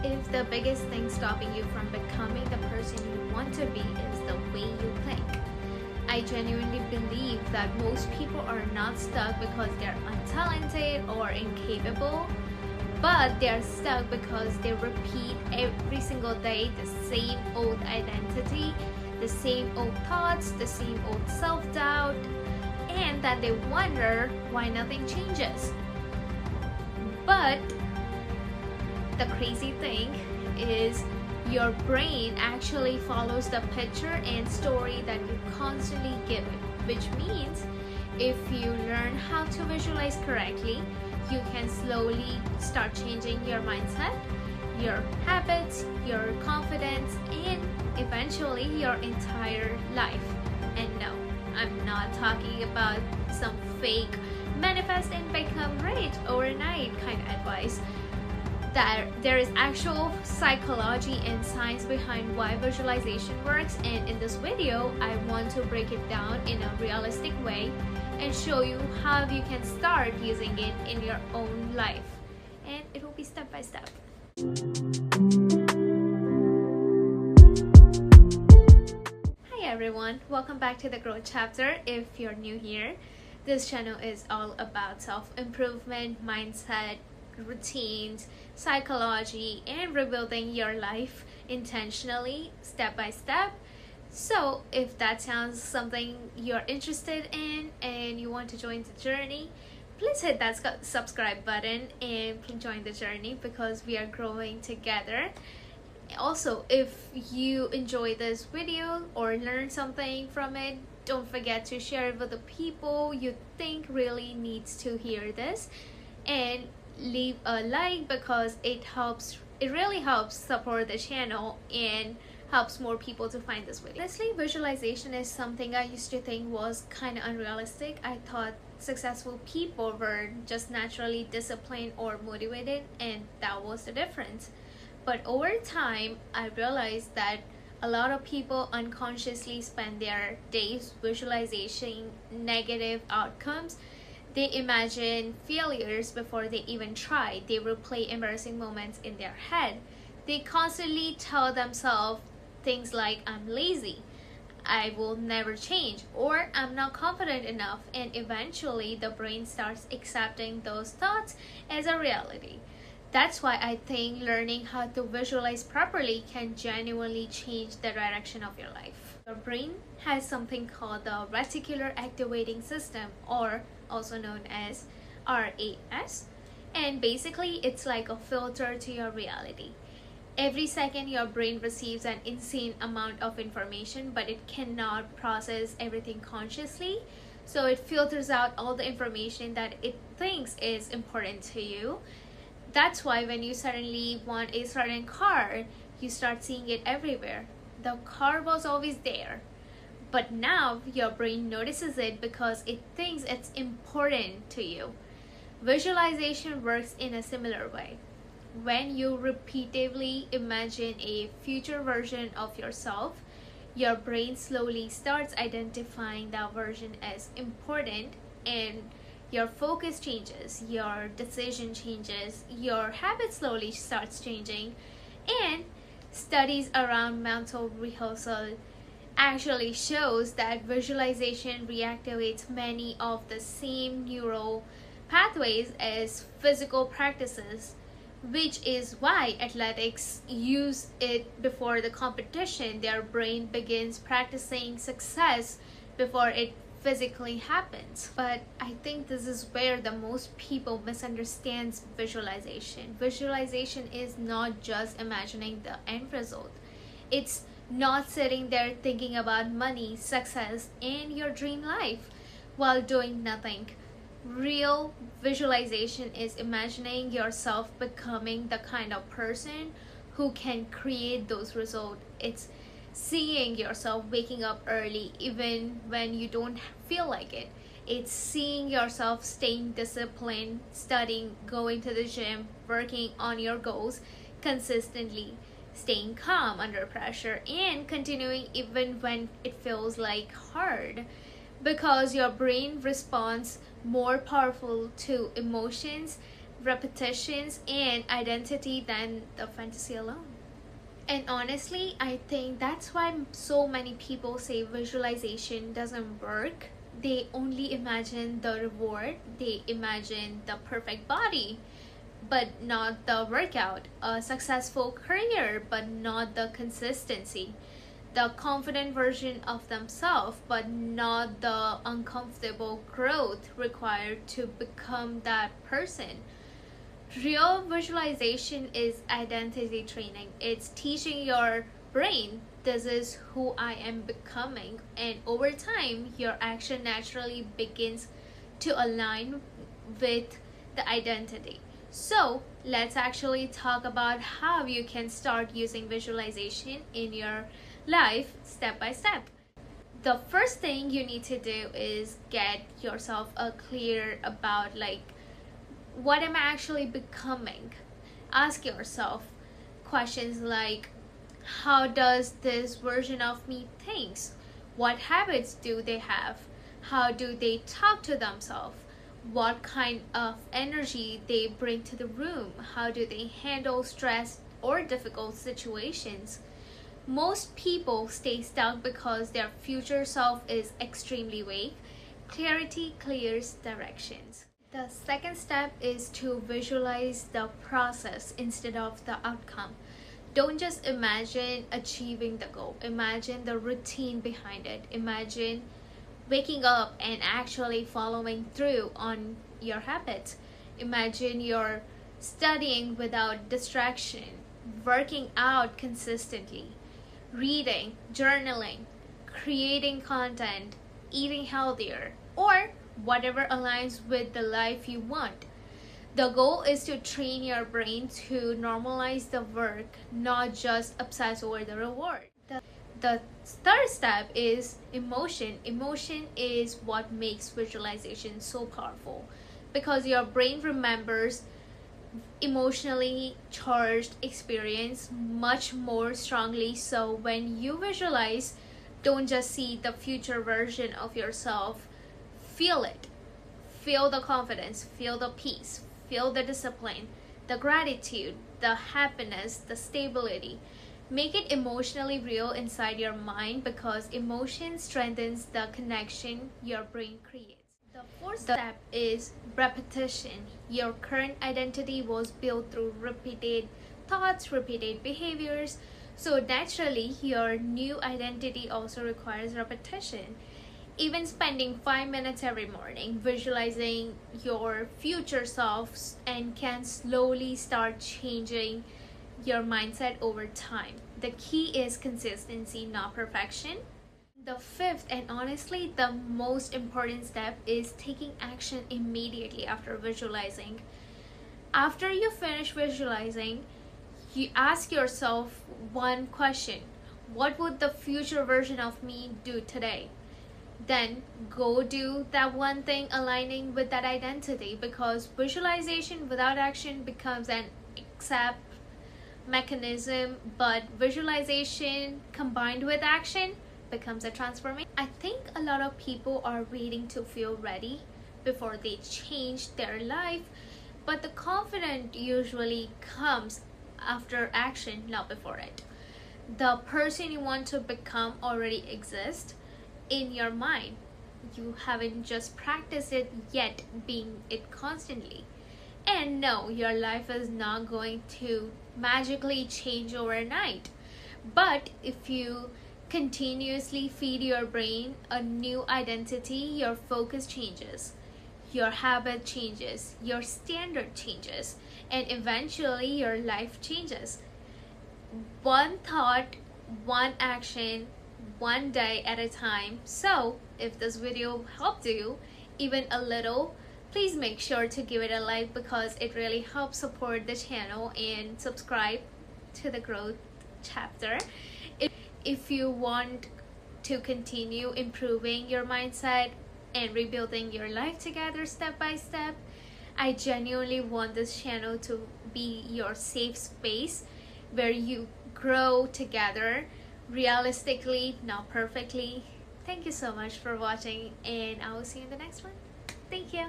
if the biggest thing stopping you from becoming the person you want to be is the way you think? I genuinely believe that most people are not stuck because they're untalented or incapable, but they're stuck because they repeat every single day the same old identity, the same old thoughts, the same old self-doubt, and that they wonder why nothing changes. But the crazy thing is your brain actually follows the picture and story that you constantly give it, which means if you learn how to visualize correctly, you can slowly start changing your mindset, your habits, your confidence, and eventually your entire life. And no, I'm not talking about some fake manifest and become rich overnight kind of advice. That there is actual psychology and science behind why visualization works, and in this video I want to break it down in a realistic way and show you how you can start using it in your own life, and it will be step by step. Hi everyone, welcome back to the growth chapter. If you're new here, this channel is all about self-improvement, mindset, routines, psychology, and rebuilding your life intentionally, step by step. So if that sounds something you're interested in and you want to join the journey, please hit that subscribe button and join the journey because we are growing together. Also, if you enjoy this video or learn something from it, don't forget to share it with the people you think really needs to hear this, and leave a like because it really helps support the channel and helps more people to find this video. Honestly, visualization is something I used to think was kind of unrealistic. I thought successful people were just naturally disciplined or motivated, and that was the difference. But over time, I realized that a lot of people unconsciously spend their days visualizing negative outcomes. They imagine failures before they even try. They replay embarrassing moments in their head. They constantly tell themselves things like, I'm lazy, I will never change, or I'm not confident enough, and eventually the brain starts accepting those thoughts as a reality. That's why I think learning how to visualize properly can genuinely change the direction of your life. Your brain has something called the Reticular Activating System, or also known as RAS, and basically it's like a filter to your reality. Every second your brain receives an insane amount of information, but it cannot process everything consciously, so it filters out all the information that it thinks is important to you. That's why when you suddenly want a certain car, you start seeing it everywhere. The car was always there, but now your brain notices it because it thinks it's important to you. Visualization works in a similar way. When you repeatedly imagine a future version of yourself, your brain slowly starts identifying that version as important, and your focus changes, your decision changes, your habit slowly starts changing, and studies around mental rehearsal actually shows that visualization reactivates many of the same neural pathways as physical practices, which is why athletes use it before the competition. Their brain begins practicing success before it physically happens. But I think this is where the most people misunderstands visualization. Visualization is not just imagining the end result. It's not sitting there thinking about money, success, and your dream life while doing nothing. Real visualization is imagining yourself becoming the kind of person who can create those results. It's seeing yourself waking up early even when you don't feel like it. It's seeing yourself staying disciplined, studying, going to the gym, working on your goals consistently, staying calm under pressure, and continuing even when it feels like hard. Because your brain responds more powerful to emotions repetitions, and identity than the fantasy alone. And honestly, I think that's why so many people say visualization doesn't work. They only imagine the reward, they imagine the perfect body, but not the workout, a successful career, but not the consistency, the confident version of themselves, but not the uncomfortable growth required to become that person. Real visualization is identity training. It's teaching your brain, this is who I am becoming, and over time your action naturally begins to align with the identity. So let's actually talk about how you can start using visualization in your life step by step. The first thing you need to do is get yourself a clear about what am I actually becoming. Ask yourself questions like, how does this version of me thinks? What habits do they have? How do they talk to themselves? What kind of energy they bring to the room? How do they handle stress or difficult situations? Most people stay stuck because their future self is extremely vague. Clarity clears directions. The second step is to visualize the process instead of the outcome. Don't just imagine achieving the goal. Imagine the routine behind it. Imagine waking up and actually following through on your habits. Imagine you're studying without distraction, working out consistently, reading, journaling, creating content, eating healthier, or whatever aligns with the life you want. The goal is to train your brain to normalize the work, not just obsess over the reward. The third step is emotion. Emotion is what makes visualization so powerful because your brain remembers emotionally charged experience much more strongly. So when you visualize, don't just see the future version of yourself, feel it. Feel the confidence, feel the peace, feel the discipline, the gratitude, the happiness, the stability. Make it emotionally real inside your mind because emotion strengthens the connection your brain creates. The fourth step is repetition. Your current identity was built through repeated thoughts, repeated behaviors. So naturally, your new identity also requires repetition. Even spending 5 minutes every morning visualizing your future selves and can slowly start changing your mindset over time. The key is consistency, not perfection. The fifth and honestly the most important step is taking action immediately after visualizing. After you finish visualizing, you ask yourself one question: what would the future version of me do today? Then go do that one thing aligning with that identity, because visualization without action becomes an accept mechanism, but visualization combined with action becomes a transformation. I think a lot of people are waiting to feel ready before they change their life, but the confidence usually comes after action, not before it. The person you want to become already exists in your mind. You haven't just practiced it yet, being it constantly. And no, your life is not going to magically change overnight. But if you continuously feed your brain a new identity, your focus changes, your habit changes, your standard changes, and eventually your life changes. One thought, one action, one day at a time. So if this video helped you even a little, please make sure to give it a like because it really helps support the channel, and subscribe to the growth chapter. If you want to continue improving your mindset and rebuilding your life together step by step, I genuinely want this channel to be your safe space where you grow together realistically, not perfectly. Thank you so much for watching, and I will see you in the next one. Thank you.